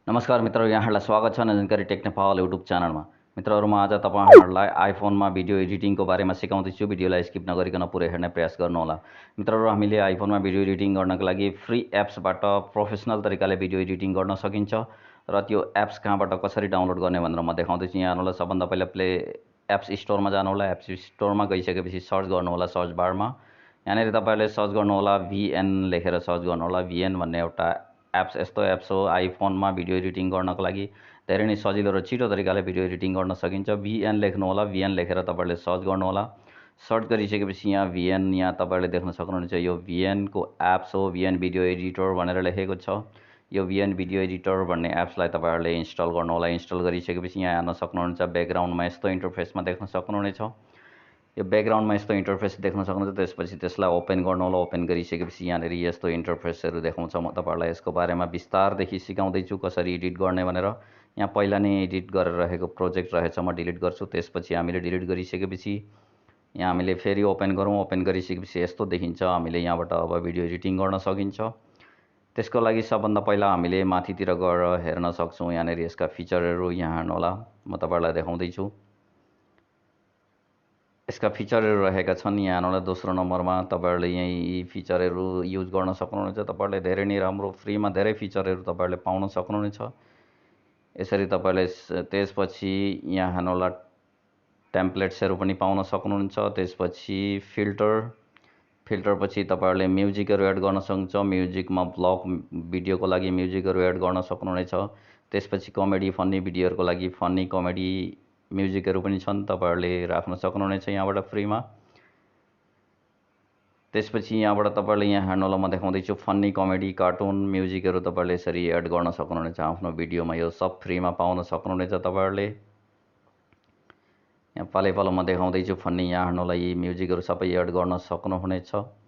नमस्कार मित्रहरू, यहाँहरूलाई स्वागत छ जानकारी टेक्नेपाल युट्युब च्यानलमा। मित्रहरू, म आज तपाईँहरूलाई आइफोनमा भिडियो एडिटिङको बारेमा सिकाउँदैछु। भिडियोलाई स्किप नगरिकन पुरै हेर्ने प्रयास गर्नुहोला। मित्रहरू, हामीले आइफोनमा भिडियो एडिटिङ गर्नको लागि फ्री एप्सबाट प्रोफेसनल तरिकाले भिडियो एडिटिङ गर्न सकिन्छ र त्यो एप्स कहाँबाट कसरी डाउनलोड गर्ने भनेर म देखाउँदैछु। यहाँहरूलाई सबभन्दा पहिला प्ले एप्स स्टोरमा जानुहोला। एप्स स्टोरमा गइसकेपछि सर्च गर्नुहोला सर्च बारमा। यहाँनिर तपाईँहरूले सर्च गर्नुहोला VN लेखेर सर्च गर्नुहोला। VN भन्ने एउटा एप्स यस्तो एप्स हो आइफोनमा भिडियो एडिटिङ गर्नको लागि धेरै नै सजिलो र छिटो तरिकाले भिडियो एडिटिङ गर्न सकिन्छ। VN लेख्नुहोला। VN लेखेर तपाईँहरूले सर्च गर्नुहोला। सर्च गरिसकेपछि यहाँ VN यहाँ तपाईँहरूले देख्न सक्नुहुन्छ, यो VN को एप्स हो। VN भिडियो एडिटर भनेर लेखेको छ। यो VN भिडियो एडिटर भन्ने एप्सलाई तपाईँहरूले इन्स्टल गर्नुहोला। इन्स्टल गरिसकेपछि यहाँ हेर्न सक्नुहुन्छ, ब्याकग्राउन्डमा यस्तो इन्टरफेसमा देख्न सक्नुहुनेछ। यो ब्याकग्राउन्डमा यस्तो इन्टरफेस देख्न सक्नुहुन्छ। त्यसपछि त्यसलाई ओपन गर्नुहोला। ओपन गरिसकेपछि यहाँनिर यस्तो इन्टरफेसहरू देखाउँछ। म तपाईँहरूलाई यसको बारेमा विस्तारदेखि सिकाउँदैछु कसरी एडिट गर्ने भनेर। यहाँ पहिला नै एडिट गरेर रहेको प्रोजेक्ट रहेछ, म डिलिट गर्छु। त्यसपछि हामीले डिलिट गरिसकेपछि यहाँ हामीले फेरि ओपन गरौँ। ओपन गरिसकेपछि यस्तो देखिन्छ। हामीले यहाँबाट अब भिडियो एडिटिङ गर्न सकिन्छ। त्यसको लागि सबभन्दा पहिला हामीले माथितिर गएर हेर्न सक्छौँ। यहाँनिर यसका फिचरहरू यहाँ हेर्नुहोला, म तपाईँहरूलाई देखाउँदैछु। यसका फिचरहरू रहेका छन्। यहाँ हेर्नुहोला, दोस्रो नम्बरमा तपाईँहरूले यही फिचरहरू युज गर्न सक्नुहुनेछ। तपाईँहरूले धेरै नै राम्रो फ्रीमा धेरै फिचरहरू तपाईँहरूले पाउन सक्नुहुनेछ। यसरी तपाईँहरूले त्यसपछि यहाँ हेर्नुहोला, टेम्प्लेट्सहरू पनि पाउन सक्नुहुन्छ। त्यसपछि फिल्टर पछि तपाईँहरूले म्युजिकहरू एड गर्न सक्नुहुन्छ। म्युजिकमा ब्लग भिडियोको लागि म्युजिकहरू एड गर्न सक्नुहुनेछ। त्यसपछि कमेडी फन्नी भिडियोहरूको लागि फन्नी कमेडी म्युजिकहरू पनि छन्, तपाईँहरूले राख्न सक्नुहुनेछ यहाँबाट फ्रीमा। त्यसपछि यहाँबाट तपाईँहरूले यहाँ हेर्नुहोला, म देखाउँदैछु फन्नी कमेडी कार्टुन म्युजिकहरू तपाईँहरूले यसरी एड गर्न सक्नुहुनेछ आफ्नो भिडियोमा। यो सब फ्रीमा पाउन सक्नुहुनेछ तपाईँहरूले। यहाँ पालै म देखाउँदैछु फन्नी। यहाँ हेर्नुहोला, यी म्युजिकहरू सबै एड गर्न सक्नुहुनेछ।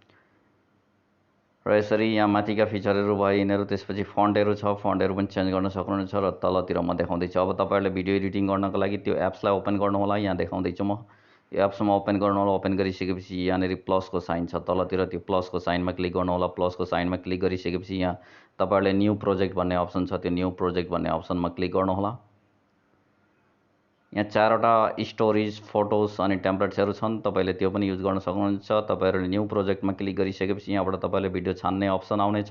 र यसरी यहाँ माथिका फिचरहरू भयो यिनीहरू। त्यसपछि फन्टहरू छ, फन्टहरू पनि चेन्ज गर्न सक्नुहुनेछ। र तलतिर म देखाउँदैछु। अब तपाईँहरूले भिडियो एडिटिङ गर्नको लागि त्यो एप्सलाई ओपन गर्नुहोला। यहाँ देखाउँदैछु म। यो एप्समा ओपन गर्नुहोला। ओपन गरिसकेपछि यहाँनिर प्लसको साइन छ, तलतिर त्यो प्लसको साइनमा क्लिक गर्नुहोला। प्लसको साइनमा क्लिक गरिसकेपछि यहाँ तपाईँहरूले न्यू प्रोजेक्ट भन्ने अप्सन छ, त्यो न्यू प्रोजेक्ट भन्ने अप्सनमा क्लिक गर्नुहोला। यहाँ चारवटा स्टोरेज फोटोज अनि टेम्प्लेट्सहरू छन्, तपाईँले त्यो पनि युज गर्न सक्नुहुन्छ। तपाईँहरूले न्यू प्रोजेक्टमा क्लिक गरिसकेपछि यहाँबाट तपाईँले भिडियो छान्ने अप्सन आउनेछ।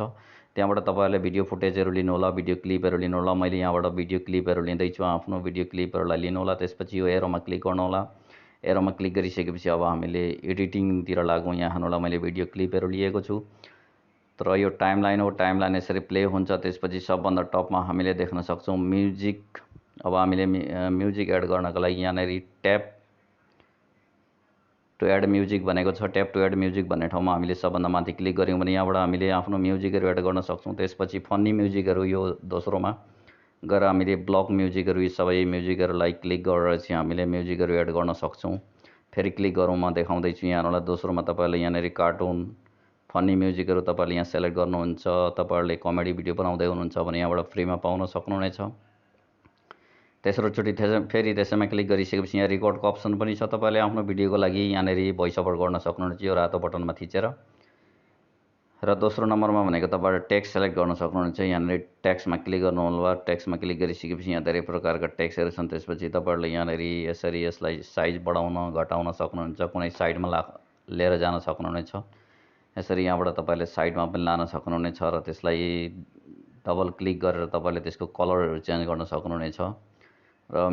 त्यहाँबाट तपाईँहरूले भिडियो फुटेजहरू लिनुहोला, भिडियो क्लिपहरू लिनुहोला। मैले यहाँबाट भिडियो क्लिपहरू लिँदैछु, आफ्नो भिडियो क्लिपहरूलाई लिनुहोला। त्यसपछि यो एरोमा क्लिक गर्नुहोला। एरोमा क्लिक गरिसकेपछि अब हामीले एडिटिङतिर लागौँ। यहाँ हेर्नुहोला, मैले भिडियो क्लिपहरू लिएको छु। तर यो टाइमलाइन हो, टाइमलाइन यसरी प्ले हुन्छ। त्यसपछि सबभन्दा टपमा हामीले देख्न सक्छौँ म्युजिक। अब हामीले म्युजिक एड गर्नको लागि यहाँनिर ट्याप टु एड म्युजिक भनेको छ। ट्याप टु एड म्युजिक भन्ने ठाउँमा हामीले सबभन्दा माथि क्लिक गऱ्यौँ भने यहाँबाट हामीले आफ्नो म्युजिकहरू एड गर्न सक्छौँ। त्यसपछि फन्नी म्युजिकहरू यो दोस्रोमा गएर हामीले ब्लक म्युजिकहरू यी सबै म्युजिकहरूलाई क्लिक गरेर चाहिँ हामीले म्युजिकहरू एड गर्न सक्छौँ। फेरि क्लिक गरौँ, म देखाउँदैछु। यहाँबाट दोस्रोमा तपाईँहरूले यहाँनिर कार्टुन फन्नी म्युजिकहरू तपाईँहरूले यहाँ सेलेक्ट गर्नुहुन्छ। तपाईँहरूले कमेडी भिडियो बनाउँदै हुनुहुन्छ भने यहाँबाट फ्रीमा पाउन सक्नुहुनेछ। तेस्रोचोटि फेरि त्यसैमा क्लिक गरिसकेपछि यहाँ रेकर्डको अप्सन पनि छ। तपाईँले आफ्नो भिडियोको लागि यहाँनिर भोइस ओभर गर्न सक्नुहुनेछ यो रातो बटनमा थिचेर। र दोस्रो नम्बरमा भनेको तपाईँले टेक्स्ट सेलेक्ट गर्न सक्नुहुनेछ। यहाँनिर टेक्स्टमा क्लिक गर्नुहोला। टेक्स्टमा क्लिक गरिसकेपछि यहाँ धेरै प्रकारका टेक्स्टहरू छन्। त्यसपछि तपाईँहरूले यहाँनिर यसरी यसलाई साइज बढाउन घटाउन सक्नुहुन्छ, कुनै साइडमा लिएर जान सक्नुहुनेछ। यसरी यहाँबाट तपाईँले साइडमा पनि लान सक्नुहुनेछ र त्यसलाई डबल क्लिक गरेर तपाईँले त्यसको कलरहरू चेन्ज गर्न सक्नुहुनेछ। र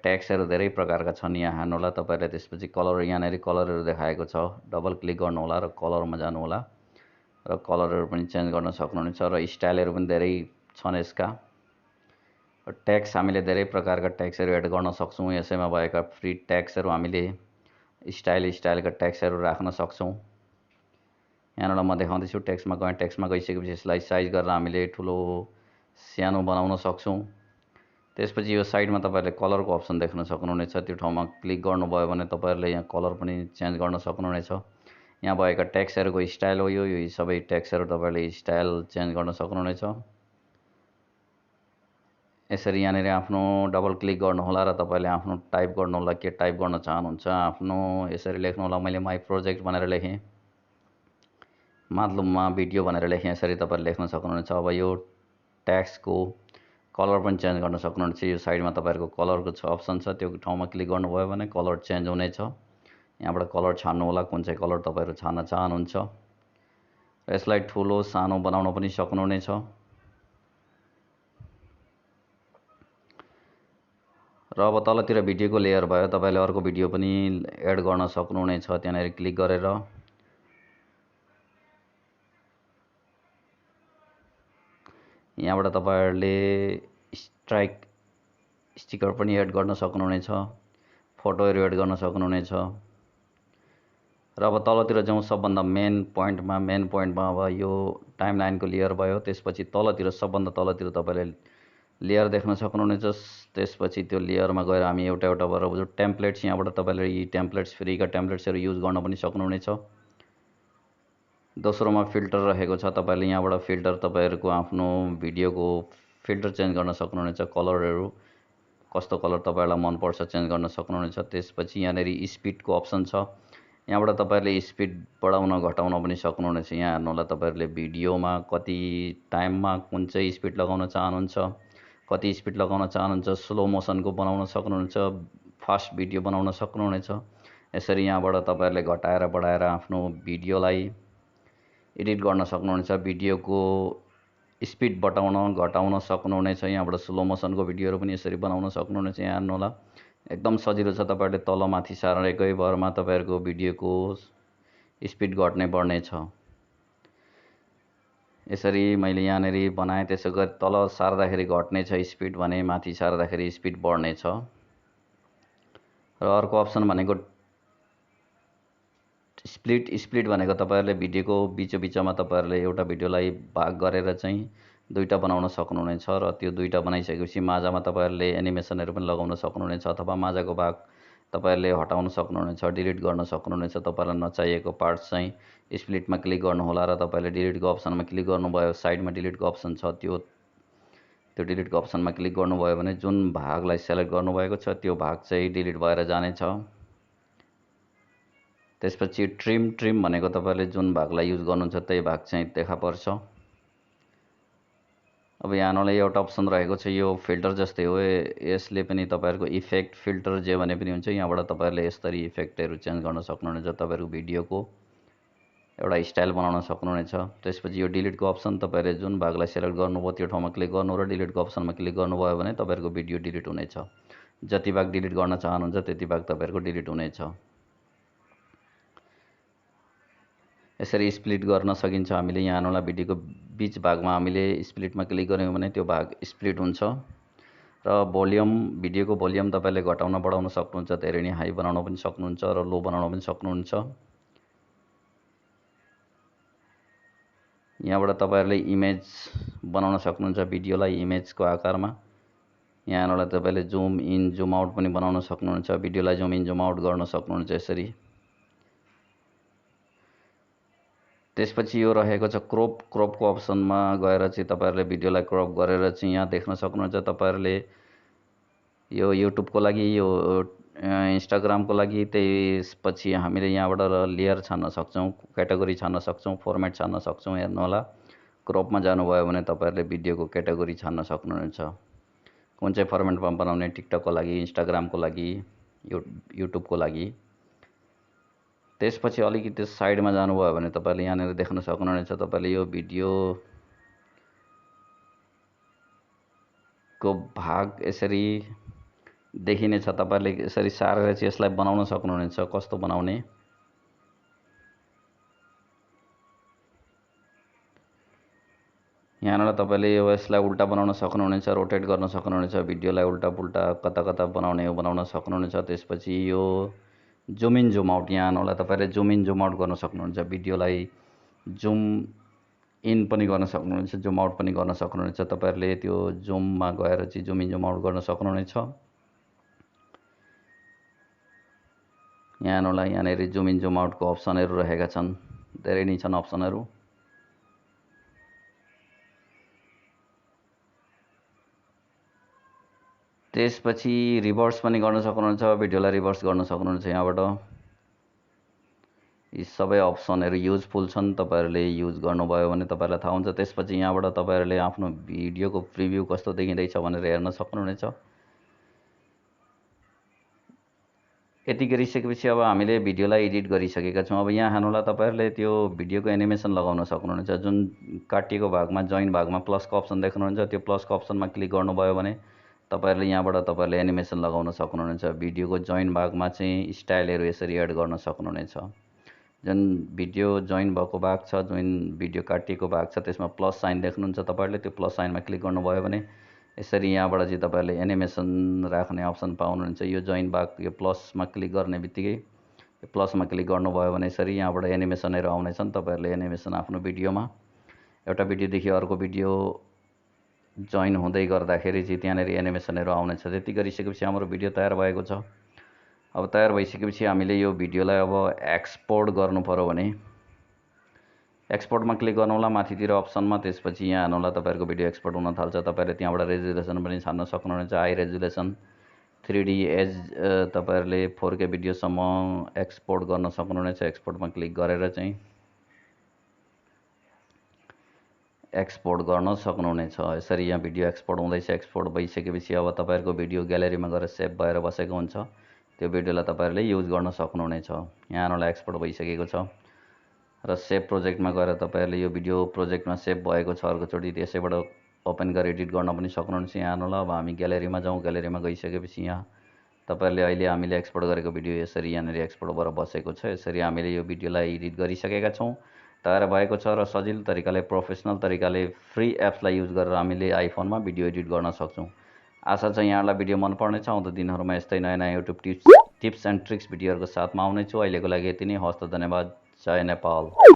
ट्याक्सहरू धेरै प्रकारका छन्। यहाँ हेर्नुहोला, तपाईँले त्यसपछि कलर यहाँनिर कलरहरू देखाएको छ। डबल क्लिक गर्नुहोला र कलरमा जानुहोला र कलरहरू पनि चेन्ज गर्न सक्नुहुनेछ। र स्टाइलहरू पनि धेरै छन् यसका। ट्याक्स हामीले धेरै प्रकारका ट्याक्सहरू एड गर्न सक्छौँ। यसैमा भएका फ्री ट्याक्सहरू हामीले स्टाइलका ट्याक्सहरू राख्न सक्छौँ। यहाँबाट म देखाउँदैछु। टेक्स्टमा गएँ। टेक्स्टमा गइसकेपछि यसलाई साइज गरेर हामीले ठुलो सानो बनाउन सक्छौँ। त्यसपछि यो साइडमा तपाईँहरूले कलरको अप्सन देख्न सक्नुहुनेछ। त्यो ठाउँमा क्लिक गर्नुभयो भने तपाईँहरूले यहाँ कलर पनि चेन्ज गर्न सक्नुहुनेछ। यहाँ भएका ट्याक्सहरूको स्टाइल हो यो सबै ट्याक्सहरू तपाईँहरूले स्टाइल चेन्ज गर्न सक्नुहुनेछ। यसरी यहाँनिर आफ्नो डबल क्लिक गर्नुहोला र तपाईँले आफ्नो टाइप गर्नुहोला, के टाइप गर्न चाहनुहुन्छ आफ्नो। यसरी लेख्नुहोला, मैले माई प्रोजेक्ट भनेर लेखेँ, मातलबमा भिडियो भनेर लेखेँ। यसरी तपाईँले लेख्न सक्नुहुनेछ। अब यो ट्याक्सको कलर पनि चेन्ज गर्न सक्नुहुन्छ। यो साइडमा तपाईँहरूको कलरको अप्सन छ, त्यो ठाउँमा क्लिक गर्नुभयो भने कलर चेन्ज हुनेछ। यहाँबाट कलर छान्नु होला, कुन चाहिँ कलर तपाईँहरू छान्न चाहनुहुन्छ। यसलाई ठुलो सानो बनाउन पनि सक्नुहुनेछ। र अब तलतिर भिडियोको लेयर भयो, तपाईँले अर्को भिडियो पनि एड गर्न सक्नुहुनेछ त्यहाँनिर क्लिक गरेर। यहाँबाट तपाईँहरूले स्टिकर पनि एड गर्न सक्नुहुनेछ, फोटोहरू एड गर्न सक्नुहुनेछ। र अब तलतिर जाउँ सबभन्दा मेन पोइन्टमा अब यो टाइमलाइनको लेयर भयो। त्यसपछि तलतिर सबभन्दा तलतिर तपाईँले लेयर देख्न सक्नुहुनेछ। त्यसपछि त्यो लेयरमा गएर हामी एउटा एउटा गरेर जो टेम्प्लेट्स, यहाँबाट तपाईँले यी टेम्प्लेट्स, फ्रीका टेम्प्लेट्सहरू युज गर्न पनि सक्नुहुनेछ। दोस्रोमा फिल्टर रहेको छ, तपाईँले यहाँबाट फिल्टर तपाईँहरूको आफ्नो भिडियोको फिल्टर चेन्ज गर्न सक्नुहुनेछ। कलरहरू कस्तो कलर तपाईँहरूलाई मनपर्छ चेन्ज गर्न सक्नुहुनेछ। त्यसपछि यहाँनिर स्पिडको अप्सन छ, यहाँबाट तपाईँहरूले स्पिड बढाउन घटाउन पनि सक्नुहुनेछ। यहाँ हेर्नु होला, तपाईँहरूले भिडियोमा कति टाइममा कुन चाहिँ स्पिड लगाउन चाहनुहुन्छ, कति स्पिड लगाउन चाहनुहुन्छ, स्लो मोसनको बनाउन सक्नुहुनेछ, फास्ट भिडियो बनाउन सक्नुहुनेछ। यसरी यहाँबाट तपाईँहरूले घटाएर बढाएर आफ्नो भिडियोलाई एडिट गर्न सक्नुहुनेछ। भिडियोको स्पिड बढाउन घटाउन सक्नुहुनेछ। यहाँबाट स्लो मोसनको भिडियोहरू पनि यसरी बनाउन सक्नुहुनेछ। यहाँ हेर्नु होला, एकदम सजिलो छ। तपाईँहरूले तल माथि सारेकै भरमा तपाईँहरूको भिडियोको स्पिड घट्ने बढ्ने छ। यसरी मैले यहाँनिर बनाएँ, त्यसो गरी तल सार्दाखेरि घट्ने छ स्पिड भने माथि सार्दाखेरि स्पिड बढ्ने छ। र अर्को अप्सन भनेको स्प्लिट भनेको तपाईँहरूले भिडियोको बिचमा तपाईँहरूले एउटा भिडियोलाई भाग गरेर चाहिँ दुईटा बनाउन सक्नुहुनेछ। र त्यो दुईटा बनाइसकेपछि माझामा तपाईँहरूले एनिमेसनहरू पनि लगाउन सक्नुहुनेछ, अथवा माझाको भाग तपाईँहरूले हटाउन सक्नुहुनेछ, डिलिट गर्न सक्नुहुनेछ। तपाईँलाई नचाहिएको पार्ट्स चाहिँ स्प्लिटमा क्लिक गर्नुहोला र तपाईँले डिलिटको अप्सनमा क्लिक गर्नुभयो, साइडमा डिलिटको अप्सन छ, त्यो डिलिटको अप्सनमा क्लिक गर्नुभयो भने जुन भागलाई सेलेक्ट गर्नुभएको छ त्यो भाग चाहिँ डिलिट भएर जानेछ। त्यसपछि ट्रिम भनेको तपाईँले जुन भागलाई युज गर्नुहुन्छ त्यही भाग चाहिँ देखा पर्छ। अब यहाँलाई एउटा अप्सन रहेको छ, यो फिल्टर जस्तै हो। यसले पनि तपाईँहरूको इफेक्ट, फिल्टर जे भने पनि हुन्छ। यहाँबाट तपाईँहरूले यसरी इफेक्टहरू चेन्ज गर्न सक्नुहुनेछ, तपाईँहरूको भिडियोको एउटा स्टाइल बनाउन सक्नुहुनेछ। त्यसपछि यो डिलिटको अप्सन, तपाईँहरूले जुन भागलाई सेलेक्ट गर्नुभयो त्यो ठाउँमा क्लिक गर्नु र डिलिटको अप्सनमा क्लिक गर्नुभयो भने तपाईँहरूको भिडियो डिलिट हुनेछ। जति भाग डिलिट गर्न चाहनुहुन्छ त्यति भाग तपाईँहरूको डिलिट हुनेछ। यसरी स्प्लिट गर्न सकिन्छ हामीले। यहाँ हेर्नुलाई, भिडियोको बिच भागमा हामीले स्प्लिटमा क्लिक गऱ्यौँ भने त्यो भाग स्प्लिट हुन्छ। र भिडियोको भोल्युम तपाईँले घटाउन बढाउन सक्नुहुन्छ, धेरै नै हाई बनाउन पनि सक्नुहुन्छ र लो बनाउन पनि सक्नुहुन्छ। यहाँबाट तपाईँहरूले इमेज बनाउन सक्नुहुन्छ, भिडियोलाई इमेजको आकारमा। यहाँ हेर्नुलाई, तपाईँले जुम इन जुम आउट पनि बनाउन सक्नुहुन्छ, भिडियोलाई जुम इन जुम आउट गर्न सक्नुहुन्छ यसरी। त्यसपछि यो रहेको छ क्रोपको अप्सनमा गएर चाहिँ तपाईँहरूले भिडियोलाई क्रप गरेर चाहिँ यहाँ देख्न सक्नुहुन्छ। तपाईँहरूले यो युट्युबको लागि, यो इन्स्टाग्रामको लागि, त्यसपछि हामीले यहाँबाट लेयर छान्न सक्छौँ, क्याटेगोरी छान्न सक्छौँ, फर्मेट छान्न सक्छौँ। हेर्नु होला, क्रपमा जानुभयो भने तपाईँहरूले भिडियोको क्याटेगोरी छान्न सक्नुहुन्छ, कुन चाहिँ फर्मेटमा बनाउने, टिकटकको लागि, इन्स्टाग्रामको लागि, युट्युबको लागि। त्यसपछि अलिकति साइडमा जानुभयो भने तपाईँले यहाँनिर देख्न सक्नुहुनेछ, तपाईँले यो भिडियोको भाग यसरी देखिनेछ। तपाईँले यसरी सारेर चाहिँ यसलाई बनाउन सक्नुहुनेछ। कस्तो बनाउने, यहाँनिर तपाईँले यसलाई उल्टा बनाउन सक्नुहुनेछ, रोटेट गर्न सक्नुहुनेछ, भिडियोलाई उल्टा पुल्टा कता कता बनाउने हो बनाउन सक्नुहुनेछ। त्यसपछि यो जुम इन जुम आउट, यहाँ हेर्नुहोला, तपाईँले जुम इन जुम आउट गर्न सक्नुहुन्छ, भिडियोलाई जुम इन पनि गर्न सक्नुहुनेछ, जुम आउट पनि गर्न सक्नुहुनेछ। तपाईँहरूले त्यो जुममा गएर चाहिँ जुम इन जुम आउट गर्न सक्नुहुनेछ। यहाँ हेर्नुहोला, यहाँनिर जुम इन जुम आउटको अप्सनहरू रहेका छन्, धेरै नै छन् अप्सनहरू। त्यसपछि रिभर्स पनि गर्न सक्नुहुन्छ, भिडियोलाई रिभर्स गर्न सक्नुहुन्छ। यहाँबाट यी सबै अप्सनहरू युजफुल छन्, तपाईँहरूले युज गर्नुभयो भने तपाईँहरूलाई थाहा हुन्छ। त्यसपछि यहाँबाट तपाईँहरूले आफ्नो भिडियोको प्रिभ्यू कस्तो देखिँदैछ भनेर हेर्न सक्नुहुनेछ। यति गरिसकेपछि अब हामीले भिडियोलाई एडिट गरिसकेका छौँ। अब यहाँ हेर्नुहोला, तपाईँहरूले त्यो भिडियोको एनिमेसन लगाउन सक्नुहुनेछ। जुन काटिएको भागमा जोइन भागमा प्लसको अप्सन देख्नुहुन्छ, त्यो प्लसको अप्सनमा क्लिक गर्नुभयो भने तपाईँहरूले यहाँबाट तपाईँहरूले एनिमेसन लगाउन सक्नुहुनेछ। भिडियोको जोइन भागमा चाहिँ स्टाइलहरू यसरी एड गर्न सक्नुहुनेछ। जुन भिडियो जोइन भएको भाग छ, जुन भिडियो काटिएको भाग छ, त्यसमा प्लस साइन देख्नुहुन्छ तपाईँहरूले, त्यो प्लस साइनमा क्लिक गर्नुभयो भने यसरी यहाँबाट चाहिँ तपाईँहरूले एनिमेसन राख्ने अप्सन पाउनुहुन्छ। यो जोइन भाग यो प्लसमा क्लिक गर्ने बित्तिकै यो प्लसमा क्लिक गर्नुभयो भने यसरी यहाँबाट एनिमेसनहरू आउनेछन्। तपाईँहरूले एनिमेसन आफ्नो भिडियोमा एउटा भिडियोदेखि अर्को भिडियो जोइन हुँदै गर्दाखेरि चाहिँ त्यहाँनिर एनिमेसनहरू आउनेछ। त्यति गरिसकेपछि हाम्रो भिडियो तयार भएको छ। अब तयार भइसकेपछि हामीले यो भिडियोलाई अब एक्सपोर्ट गर्नु पऱ्यो भने एक्सपोर्टमा क्लिक गर्नुहोला माथितिर अप्सनमा। त्यसपछि यहाँ हेर्नुहोला, तपाईँहरूको भिडियो एक्सपोर्ट हुन थाल्छ। तपाईँहरूले त्यहाँबाट रेजुलेसन पनि छान्न सक्नुहुनेछ। हाई रेजुलेसन 3D एज तपाईँहरूले 4K भिडियोसम्म एक्सपोर्ट गर्न सक्नुहुनेछ। एक्सपोर्टमा क्लिक गरेर चाहिँ एक्सपोर्ट गर्न सक्नुहुनेछ। यसरी यहाँ भिडियो एक्सपोर्ट हुँदैछ। एक्सपोर्ट भइसकेपछि अब तपाईँहरूको भिडियो ग्यालेरीमा गएर सेभ भएर बसेको हुन्छ। त्यो भिडियोलाई तपाईँहरूले युज गर्न सक्नुहुनेछ। यहाँ हेर्नुहोला, एक्सपोर्ट भइसकेको छ र सेभ प्रोजेक्टमा गएर तपाईँहरूले यो भिडियो प्रोजेक्टमा सेभ भएको छ अर्कोचोटि, त्यसैबाट ओपन गरेर एडिट गर्न पनि सक्नुहुनेछ। यहाँ हेर्नुहोला, अब हामी ग्यालेरीमा जाउँ। ग्यालेरीमा गइसकेपछि यहाँ तपाईँहरूले अहिले हामीले एक्सपोर्ट गरेको भिडियो यसरी यहाँनिर एक्सपोर्ट भएर बसेको छ। यसरी हामीले यो भिडियोलाई एडिट गरिसकेका छौँ। तयार भएको छ र सजिलो तरिकाले, प्रोफेसनल तरिकाले, फ्री एप्सलाई युज गरेर हामीले आइफोनमा भिडियो एडिट गर्न सक्छौँ। आशा छ यहाँलाई भिडियो मनपर्नेछ। आउँदो दिनहरूमा यस्तै नयाँ नयाँ युट्युब टिप्स एन्ड ट्रिक्स भिडियोहरूको साथमा आउनेछु। अहिलेको लागि यति नै। हस्त, धन्यवाद। जय नेपाल।